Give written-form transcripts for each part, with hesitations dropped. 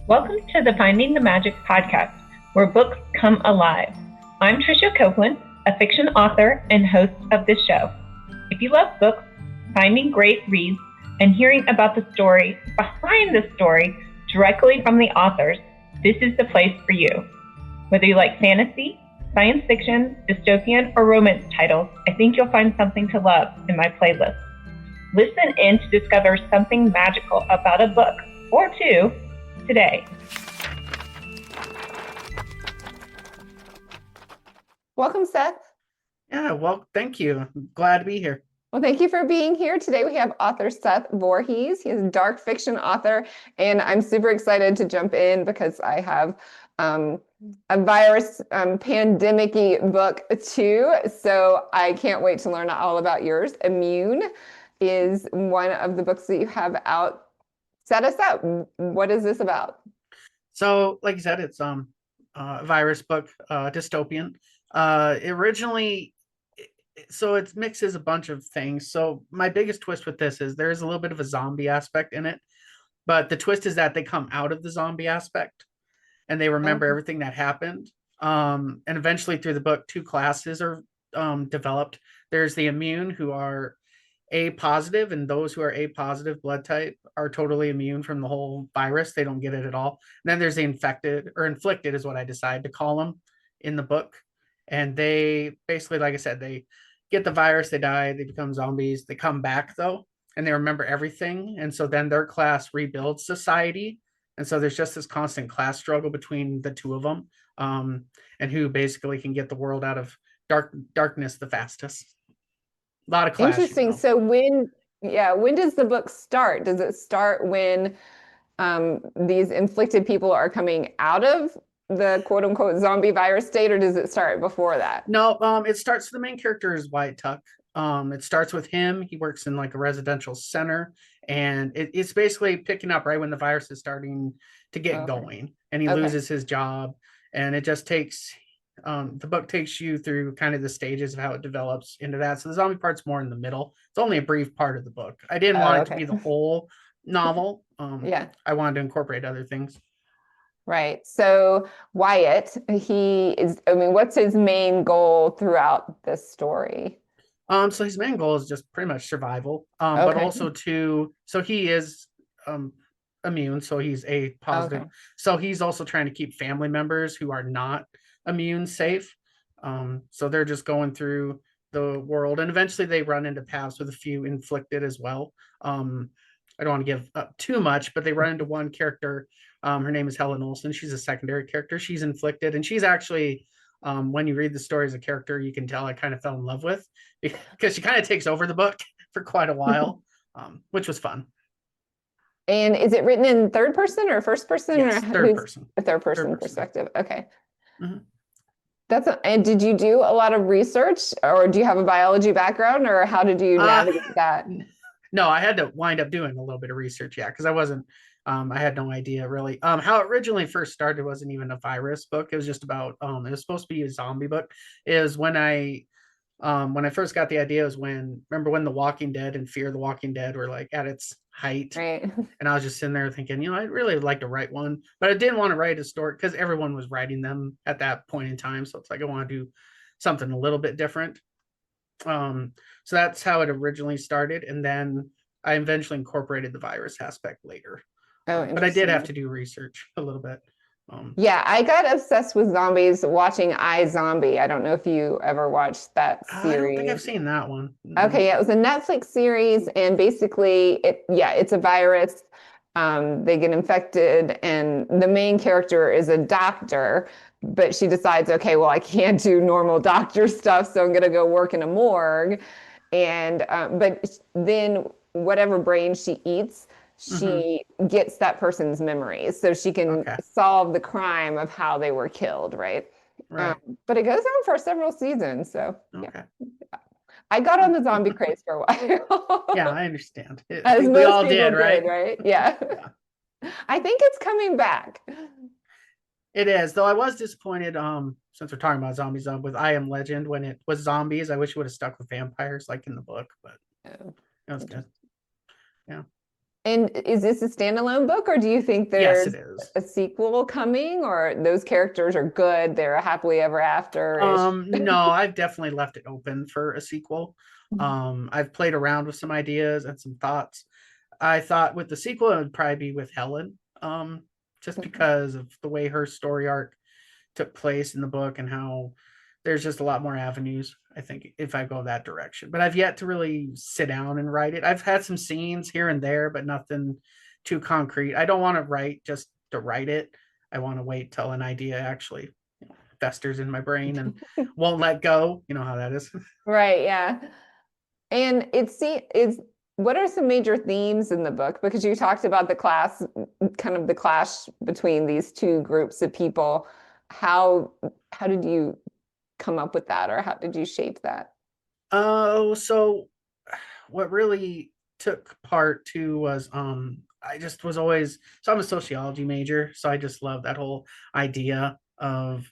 Welcome to the Finding the Magic podcast, where books come alive. I'm Tricia Copeland, a fiction author and host of this show. If you love books, finding great reads, and hearing about the story behind the story directly from the authors, this is the place for you. Whether you like fantasy, science fiction, dystopian, or romance titles, I think you'll find something to love in my playlist. Listen in to discover something magical about a book or two today. Welcome, Seth. Yeah, well, thank you. I'm glad to be here. Well, thank you for being here. Today we have author Seth Voorhees. He is a dark fiction author, and I'm super excited to jump in because I have a virus pandemic-y book too. So I can't wait to learn all about yours. Immune is one of the books that you have out. Set us up. What is this about? So, like you said, it's a virus book, dystopian. So it mixes a bunch of things. So my biggest twist with this is there is a little bit of a zombie aspect in it, but the twist is that they come out of the zombie aspect and they remember everything that happened. And eventually through the book, two classes are developed. There's the immune, who are A positive, and those who are A positive blood type are totally immune from the whole virus. They don't get it at all. And then there's the infected, or inflicted is what I decide to call them in the book. And they basically, like I said, they get the virus, they die, they become zombies. They come back though, and they remember everything. And so then their class rebuilds society. And so there's just this constant class struggle between the two of them, and who basically can get the world out of darkness the fastest. A lot of class. Interesting. So when does the book start? Does it start when these inflicted people are coming out of the quote unquote zombie virus state, or does it start before that? No, it starts, the main character is White Tuck. It starts with him. He works in like a residential center, and it's basically picking up right when the virus is starting to get going, and he loses his job. And it just takes the book takes you through kind of the stages of how it develops into that. So the zombie part's more in the middle. It's only a brief part of the book. I didn't want it to be the whole novel. I wanted to incorporate other things. Right. So Wyatt, what's his main goal throughout this story? So his main goal is just pretty much survival. But also so he is immune, so he's A positive. Okay. So he's also trying to keep family members who are not immune safe. So they're just going through the world, and eventually they run into paths with a few inflicted as well. I don't want to give up too much, but they run into one character. Her name is Helen Olsen. She's a secondary character. She's inflicted, and she's actually, when you read the story as a character, you can tell I kind of fell in love with, because she kind of takes over the book for quite a while, which was fun. And is it written in third person or first person? Yes, third person. A third person perspective. Okay. Mm-hmm. And did you do a lot of research, or do you have a biology background, or how did you navigate that? No, I had to wind up doing a little bit of research, because I had no idea really. How it originally first started wasn't even a virus book. It was just about, it was supposed to be a zombie book. Is when I first got the idea was remember when The Walking Dead and Fear the Walking Dead were like at its height. Right. And I was just sitting there thinking, I'd really like to write one, but I didn't want to write a story because everyone was writing them at that point in time. So it's like, I want to do something a little bit different. So that's how it originally started. And then I eventually incorporated the virus aspect later. But I did have to do research a little bit. I got obsessed with zombies watching iZombie. I don't know if you ever watched that series. I don't think I've seen that one. Okay, yeah, it was a Netflix series, and basically, it's a virus. They get infected, and the main character is a doctor, but she decides, okay, well, I can't do normal doctor stuff, so I'm going to go work in a morgue. And but then whatever brain she eats, she gets that person's memories, so she can solve the crime of how they were killed, right? But it goes on for several seasons, so I got on the zombie craze for a while. Yeah, I understand. We all did, right? Yeah. I think it's coming back. It is, though I was disappointed, since we're talking about zombies, with I Am Legend, when it was zombies. I wish it would have stuck with vampires like in the book, but it was good. Yeah. And is this a standalone book, or do you think Yes, there's it is. a sequel coming, or those characters are good, they're happily ever after-ish? No, I've definitely left it open for a sequel. I've played around with some ideas and some thoughts. I thought with the sequel it would probably be with Helen, just because of the way her story arc took place in the book and how there's just a lot more avenues, I think, if I go that direction. But I've yet to really sit down and write it. I've had some scenes here and there, but nothing too concrete. I don't want to write just to write it. I want to wait till an idea actually festers in my brain and won't let go. You know how that is. Right, yeah. And it's what are some major themes in the book? Because you talked about the kind of the clash between these two groups of people. How did you come up with that, or how did you shape that? Oh, so what really took part too was I just was always, so I'm a sociology major, so I just love that whole idea of,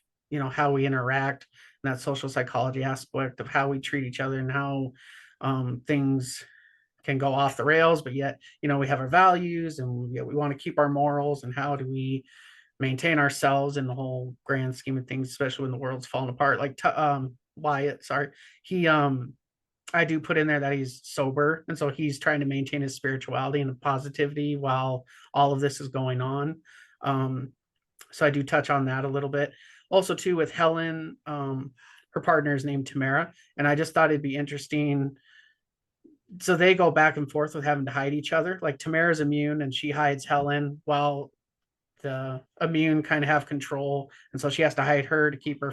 how we interact, and that social psychology aspect of how we treat each other and how things can go off the rails, but yet, we have our values and we want to keep our morals, and how do we maintain ourselves in the whole grand scheme of things, especially when the world's falling apart. Like Wyatt, sorry, he I do put in there that he's sober, and so he's trying to maintain his spirituality and positivity while all of this is going on. So I do touch on that a little bit. Also, too, with Helen, her partner is named Tamara, and I just thought it'd be interesting. So they go back and forth with having to hide each other. Like Tamara's immune, and she hides Helen, while the immune kind of have control, and so she has to hide her to keep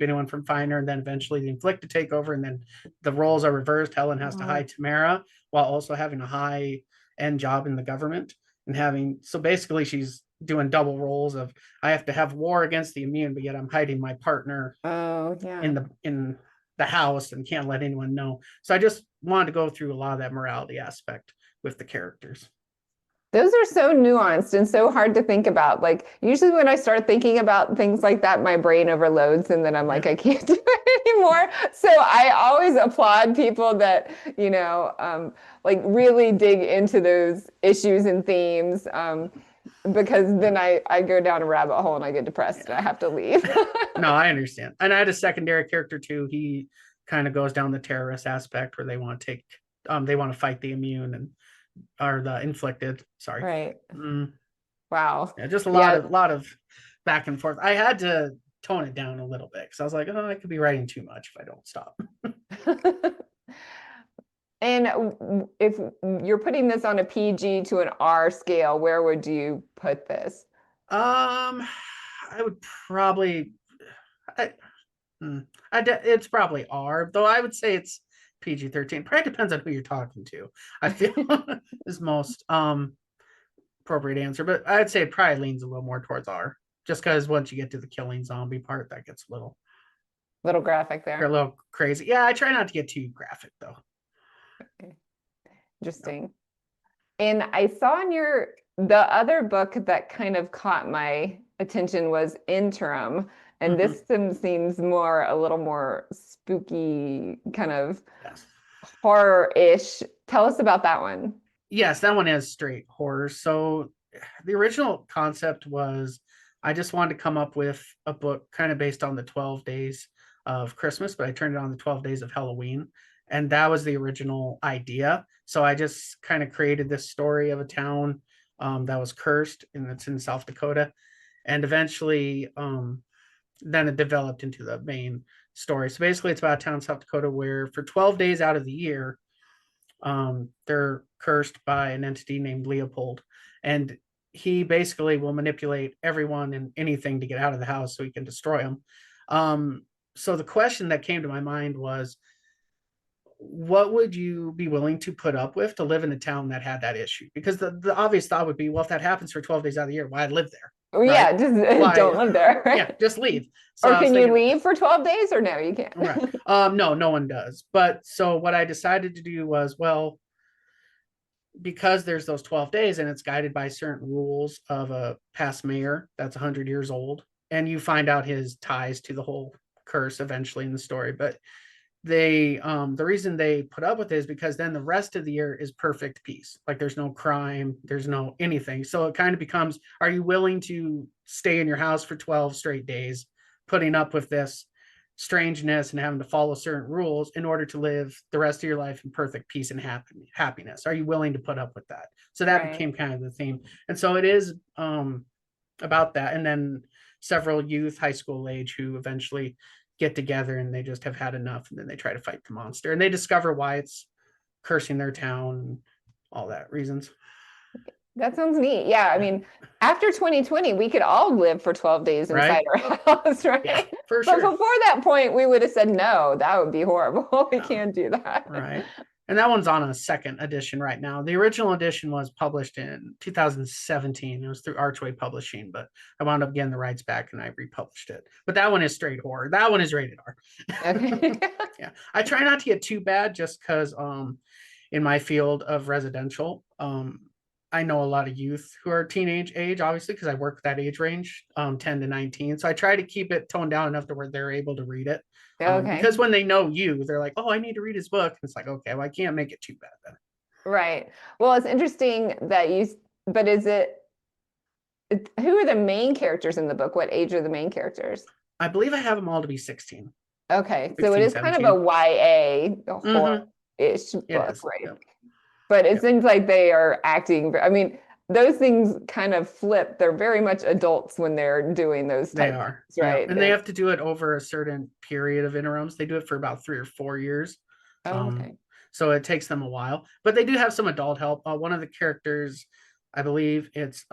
anyone from finding her, and then eventually the inflicted take over, and then the roles are reversed. Helen has to hide Tamara while also having a high end job in the government, and so basically she's doing double roles of, I have to have war against the immune, but yet I'm hiding my partner Oh, yeah. in the house and can't let anyone know. So I just wanted to go through a lot of that morality aspect with the characters. Those are so nuanced and so hard to think about. Like, usually when I start thinking about things like that, my brain overloads, and then I'm like, I can't do it anymore. So I always applaud people that, like really dig into those issues and themes. Because then I go down a rabbit hole and I get depressed and I have to leave. No, I understand. And I had a secondary character too. He kind of goes down the terrorist aspect where they want to fight the immune or the inflicted. Sorry. Right. Wow. Yeah, just a lot of back and forth. I had to tone it down a little bit because I was like, oh, I could be writing too much if I don't stop. And if you're putting this on a PG to an R scale, where would you put this? I would probably, it's probably R, though I would say it's PG-13. Probably depends on who you're talking to. I feel is most appropriate answer, but I'd say it probably leans a little more towards R, just because once you get to the killing zombie part, that gets a little graphic there. A little crazy. Yeah, I try not to get too graphic though. Okay. Interesting. And I saw in the other book that kind of caught my attention was Interim. And this seems a little more spooky, kind of horror-ish. Tell us about that one. Yes, that one has straight horror. So the original concept was I just wanted to come up with a book kind of based on the 12 days of Christmas, but I turned it on the 12 days of Halloween. And that was the original idea. So I just kind of created this story of a town that was cursed, and it's in South Dakota. And eventually, then it developed into the main story. So basically, it's about a town in South Dakota where for 12 days out of the year, they're cursed by an entity named Leopold. And he basically will manipulate everyone and anything to get out of the house so he can destroy them. So the question that came to my mind was, what would you be willing to put up with to live in a town that had that issue? Because the obvious thought would be, well, if that happens for 12 days out of the year, why live there? Oh, yeah, right? Just don't live there. Yeah, just leave. So or can you leave for 12 days or no, you can't? Right. No one does. But so what I decided to do was, well, because there's those 12 days and it's guided by certain rules of a past mayor that's 100 years old, and you find out his ties to the whole curse eventually in the story. But the reason they put up with it is because then the rest of the year is perfect peace. Like there's no crime, there's no anything. So it kind of becomes, are you willing to stay in your house for 12 straight days, putting up with this strangeness and having to follow certain rules in order to live the rest of your life in perfect peace and happiness? Are you willing to put up with that? So that Right. became kind of the theme. And so it is about that. And then several youth, high school age, who eventually get together and they just have had enough, and then they try to fight the monster and they discover why it's cursing their town, all that reasons. That sounds neat. Yeah. I mean, after 2020, we could all live for 12 days inside Right? our house, right? Yeah, for But sure. before that point, we would have said, no, that would be horrible. We can't do that. Right. And that one's on a second edition right now. The original edition was published in 2017. It was through Archway Publishing, but I wound up getting the rights back and I republished it. But that one is straight horror. That one is rated R. Okay. Yeah. I try not to get too bad just because in my field of residential, I know a lot of youth who are teenage age, obviously, because I work that age range, 10 to 19. So I try to keep it toned down enough to where they're able to read it. Okay. Because when they know you, they're like, oh, I need to read his book. And it's like, okay, well, I can't make it too bad then. Right. Well, it's interesting that but who are the main characters in the book? What age are the main characters? I believe I have them all to be 16. Okay. 16, So it is 17. kind of a YA horror-ish book, right? Yep. But it seems like they are acting, I mean, those things kind of flip. They're very much adults when they're doing those type They are, things, right? Yeah. And they have to do it over a certain period of interims. They do it for about 3 or 4 years. Okay. So it takes them a while, but they do have some adult help. One of the characters, I believe it's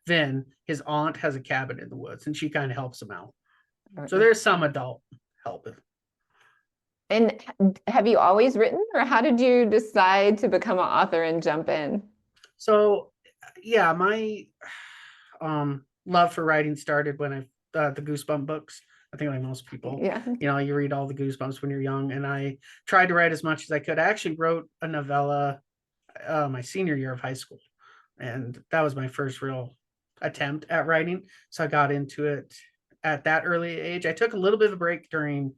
Vin, his aunt has a cabin in the woods and she kind of helps him out. So there's some adult help. And have you always written, or how did you decide to become an author and jump in? So yeah, my love for writing started when I the Goosebump books. I think like most people, Yeah. You read all the Goosebumps when you're young, and I tried to write as much as I could. I actually wrote a novella my senior year of high school, and that was my first real attempt at writing. So I got into it at that early age. I took a little bit of a break during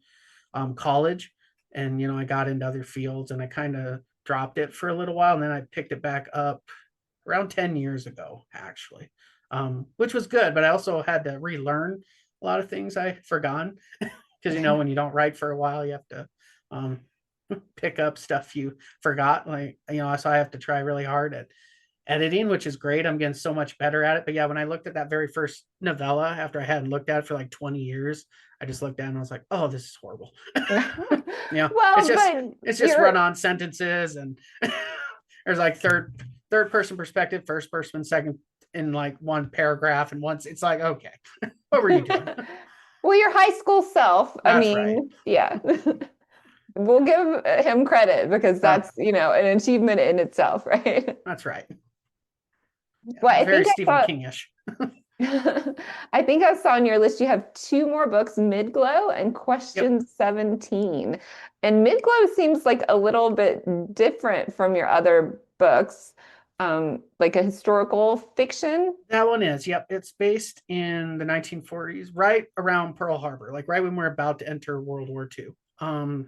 college, and I got into other fields, and I kind of dropped it for a little while, and then I picked it back up around 10 years ago, actually, which was good. But I also had to relearn a lot of things I forgotten because, when you don't write for a while, you have to pick up stuff you forgot. Like, so I have to try really hard at editing, which is great. I'm getting so much better at it. But yeah, when I looked at that very first novella, after I hadn't looked at it for like 20 years, I just looked at it and I was like, oh, this is horrible. Well, it's just run-on sentences, and there's like third person perspective, first person, second in like one paragraph, and once it's like, okay, what were you doing? Well, your high school self, Right. Yeah. We'll give him credit because that's, an achievement in itself, right? That's right. Yeah, well, very Stephen King-ish. I think I saw on your list you have 2 more books, Midglow and Question 17. And Midglow seems like a little bit different from your other books, like a historical fiction. That one is, yep. It's based in the 1940s, right around Pearl Harbor, like right when we're about to enter World War II.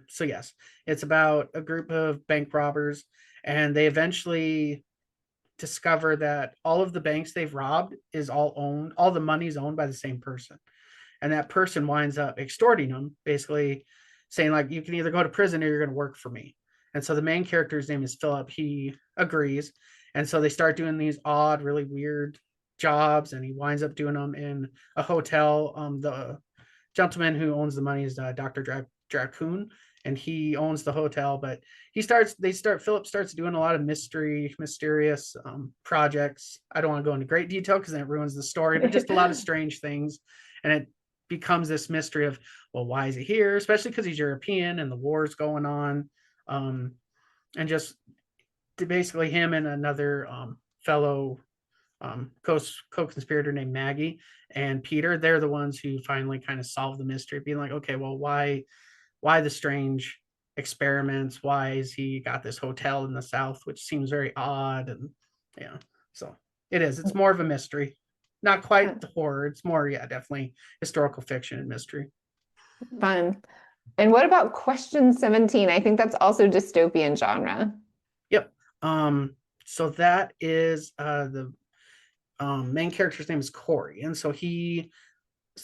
So yes, it's about a group of bank robbers, and they eventually discover that all of the banks they've robbed is all the money's owned by the same person. And that person winds up extorting them, basically saying like, you can either go to prison or you're going to work for me. And so the main character's name is Philip. He agrees. And so they start doing these odd, really weird jobs, and he winds up doing them in a hotel. The gentleman who owns the money is Dr. Dracoon, and he owns the hotel, but Philip starts doing a lot of mysterious projects. I don't want to go into great detail because then it ruins the story, but just a lot of strange things. And it becomes this mystery of, well, why is he here? Especially because he's European and the war's going on. And just basically him and another fellow co-conspirator named Maggie and Peter, they're the ones who finally kind of solve the mystery, being like, okay, well, why the strange experiments? Why is he got this hotel in the South, which seems very odd? And so it's more of a mystery, not quite the horror. It's more, definitely historical fiction and mystery. Fun. And what about Question 17? I think that's also dystopian genre. Yep. So that is the main character's name is Corey. And so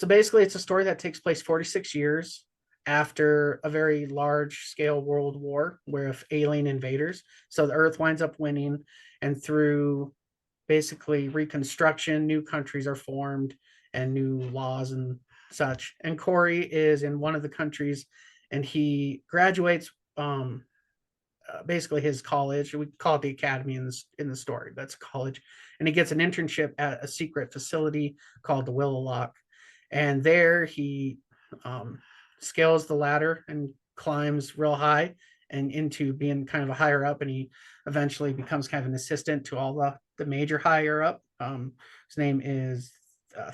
basically it's a story that takes place 46 years after a very large scale world war with alien invaders. So the Earth winds up winning, and through basically reconstruction, new countries are formed and new laws and such. And Corey is in one of the countries, and he graduates basically his college. We call it the academy in the story. That's college, and he gets an internship at a secret facility called the Willow Lock, and there he scales the ladder and climbs real high and into being kind of a higher up, and he eventually becomes kind of an assistant to all the major higher up. His name is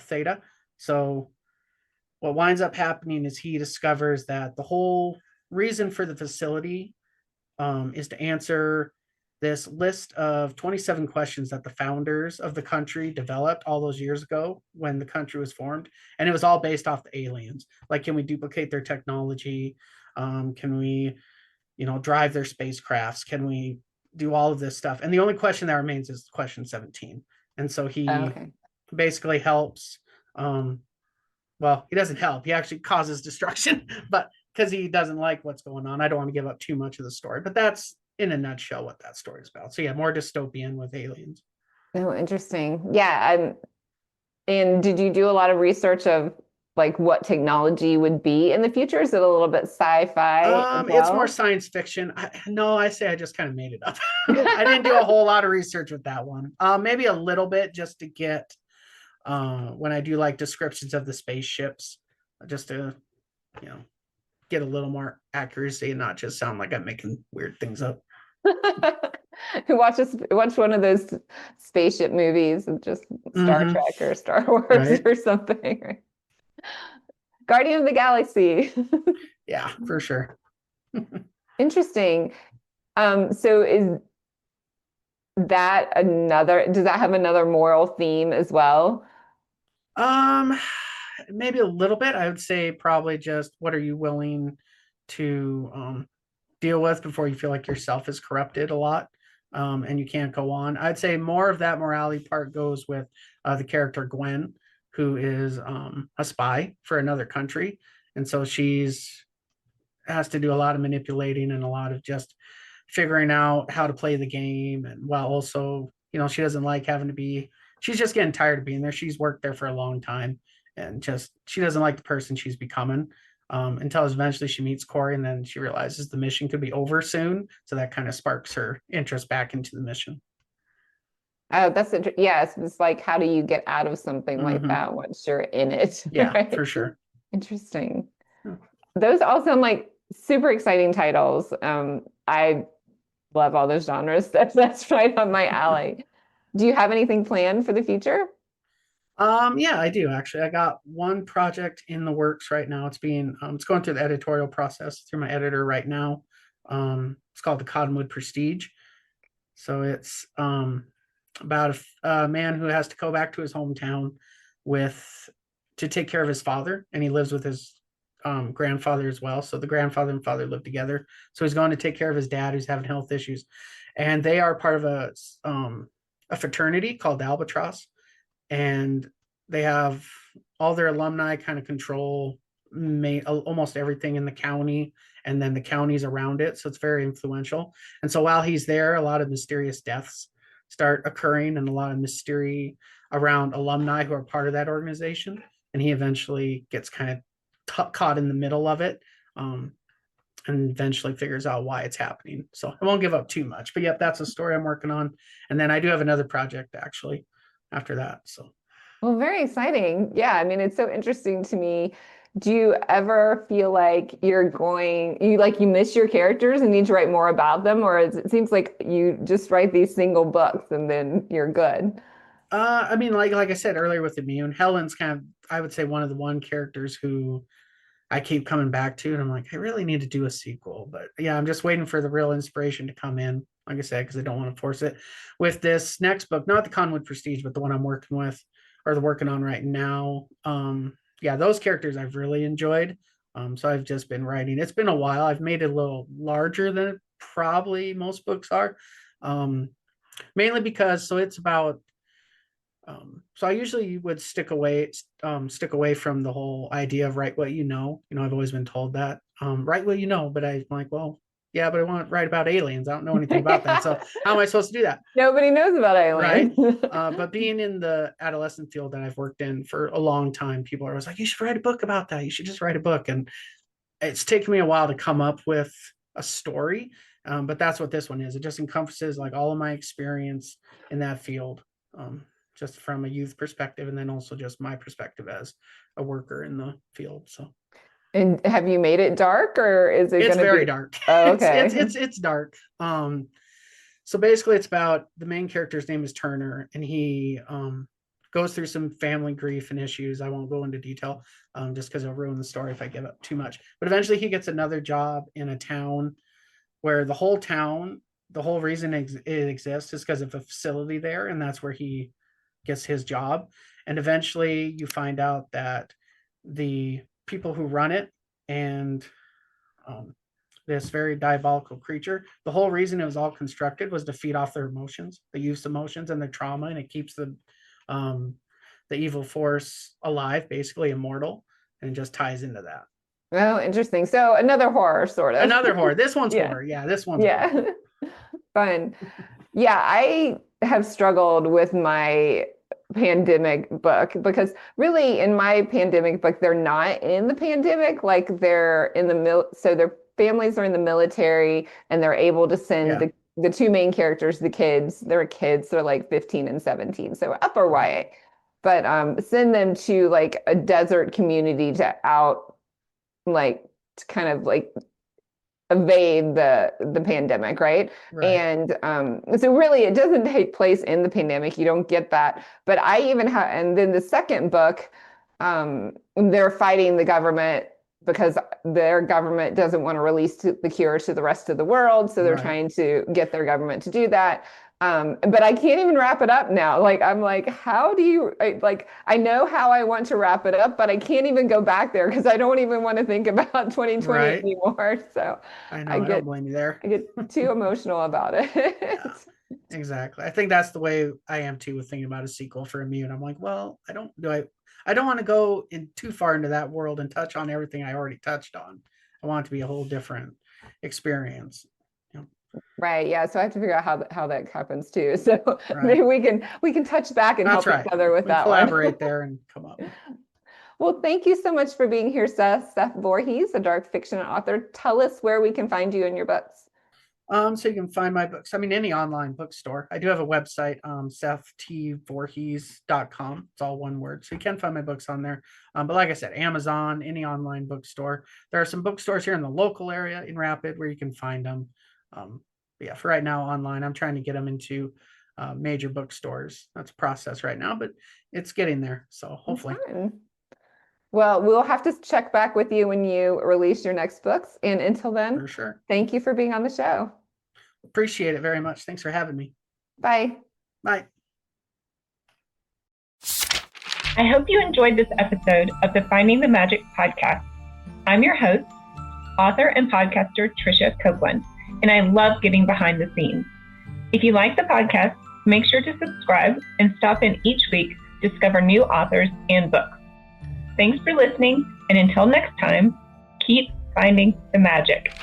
Theta. So what winds up happening is he discovers that the whole reason for the facility is to answer this list of 27 questions that the founders of the country developed all those years ago when the country was formed. And it was all based off the aliens. Like, can we duplicate their technology? Can we, drive their spacecrafts? Can we do all of this stuff? And the only question that remains is question 17. And so he basically helps. Well, he doesn't help. He actually causes destruction, but because he doesn't like what's going on. I don't want to give up too much of the story, but that's in a nutshell what that story is about. So yeah, more dystopian with aliens. Oh, interesting. Yeah. And did you do a lot of research of like what technology would be in the future? Is it a little bit sci-fi as It's more well? science fiction. I say I just kind of made it up. I didn't do a whole lot of research with that one. Maybe a little bit just to get when I do like descriptions of the spaceships, just to get a little more accuracy and not just sound like I'm making weird things up. Watch one of those spaceship movies, just Star Trek or Star Wars Right. or something. Right? Guardian of the Galaxy. Yeah, for sure. Interesting. So does that have another moral theme as well? Maybe a little bit. I would say probably just what are you willing to deal with before you feel like yourself is corrupted a lot, and you can't go on. I'd say more of that morality part goes with the character Gwen, who is a spy for another country, and so she's has to do a lot of manipulating and a lot of just figuring out how to play the game, and while also she doesn't like having to be. She's just getting tired of being there. She's worked there for a long time, and just she doesn't like the person she's becoming. Until eventually she meets Corey, and then she realizes the mission could be over soon. So that kind of sparks her interest back into the mission. Oh, that's interesting. Yes, it's like how do you get out of something like Mm-hmm. that once you're in it? Yeah, right? for sure. Interesting. Hmm. Those all sound like super exciting titles. I love all those genres. That's right on my alley. Do you have anything planned for the future? Yeah, I do actually. I got one project in the works right now. It's going through the editorial process through my editor right now. It's called the Cottonwood Prestige. So it's about a man who has to go back to his hometown to take care of his father, and he lives with his grandfather as well. So the grandfather and father live together. So he's going to take care of his dad who's having health issues, and they are part of a fraternity called Albatross, and they have all their alumni kind of control almost everything in the county, and then the counties around it. So it's very influential. And so while he's there, a lot of mysterious deaths start occurring and a lot of mystery around alumni who are part of that organization. And he eventually gets kind of caught in the middle of it, and eventually figures out why it's happening. So I won't give up too much, but yep, that's a story I'm working on. And then I do have another project actually after that. So Well, very exciting. Yeah, I mean, it's so interesting to me. Do you ever feel like you miss your characters and need to write more about them, or it seems like you just write these single books and then you're good? I mean, like I said earlier with Immune, Helen's kind of, I would say, one of the one characters who I keep coming back to, and I'm like, I really need to do a sequel. But yeah, I'm just waiting for the real inspiration to come in, like I said, because I don't want to force it. With this next book, not the Conwood Prestige, but the one I'm working on right now. Yeah, those characters I've really enjoyed. So I've just been writing. It's been a while. I've made it a little larger than probably most books are, mainly because it's about. So I usually would stick away from the whole idea of write what you know. I've always been told that write what you know, but I'm like, well, yeah, but I want to write about aliens. I don't know anything about that. So how am I supposed to do that? Nobody knows about aliens. Right. But being in the adolescent field that I've worked in for a long time, people are always like, you should write a book about that. You should just write a book. And it's taken me a while to come up with a story. But that's what this one is. It just encompasses like all of my experience in that field, just from a youth perspective, and then also just my perspective as a worker in the field. So. And have you made it dark, or is it? It's very dark. Oh, okay. It's dark. So basically, it's about the main character's name is Turner, and he goes through some family grief and issues. I won't go into detail, just because it'll ruin the story if I give up too much. But eventually, he gets another job in a town where the whole reason it exists is because of a facility there, and that's where he gets his job. And eventually, you find out that the people who run it and this very diabolical creature, the whole reason it was all constructed was to feed off their emotions, the youth's emotions and their trauma, and it keeps the evil force alive, basically immortal, and it just ties into that. Oh, interesting. So another horror, sort of. Another horror. This one's horror. Yeah, this one's horror. Fun. Yeah, I have struggled with my pandemic book, because really in my pandemic book, they're not in the pandemic, like they're in the so their families are in the military, and they're able to send the two main characters, they're kids, they're like 15 and 17, so upper YA, but send them to like a desert community to kind of like evade the pandemic, right? And so really it doesn't take place in the pandemic, you don't get that. But I even have, and then the second book, they're fighting the government because their government doesn't want to release the cure to the rest of the world, so they're trying to get their government to do that. But I can't even wrap it up now. Like, I'm like, how do you, I know how I want to wrap it up, but I can't even go back there because I don't even want to think about 2020 anymore. So I know, I don't blame you there. I get too emotional about it. Yeah, exactly. I think that's the way I am too with thinking about a sequel for Immune. I'm like, well, I don't want to go in too far into that world and touch on everything I already touched on. I want it to be a whole different experience. Right. Yeah. So I have to figure out how that happens too. So maybe we can touch back and help each other with that. Collaborate there and come up. Well, thank you so much for being here, Seth. Seth Voorhees, a dark fiction author. Tell us where we can find you and your books. So you can find my books. I mean, any online bookstore. I do have a website, SethTVoorhees.com. It's all one word. So you can find my books on there. But like I said, Amazon, any online bookstore. There are some bookstores here in the local area in Rapid where you can find them. Yeah, for right now online, I'm trying to get them into major bookstores. That's a process right now, but it's getting there. So hopefully. Well, we'll have to check back with you when you release your next books. And until then, for sure. Thank you for being on the show. Appreciate it very much. Thanks for having me. Bye. Bye. I hope you enjoyed this episode of the Finding the Magic podcast. I'm your host, author and podcaster Tricia Copeland, and I love getting behind the scenes. If you like the podcast, make sure to subscribe and stop in each week to discover new authors and books. Thanks for listening, and until next time, keep finding the magic.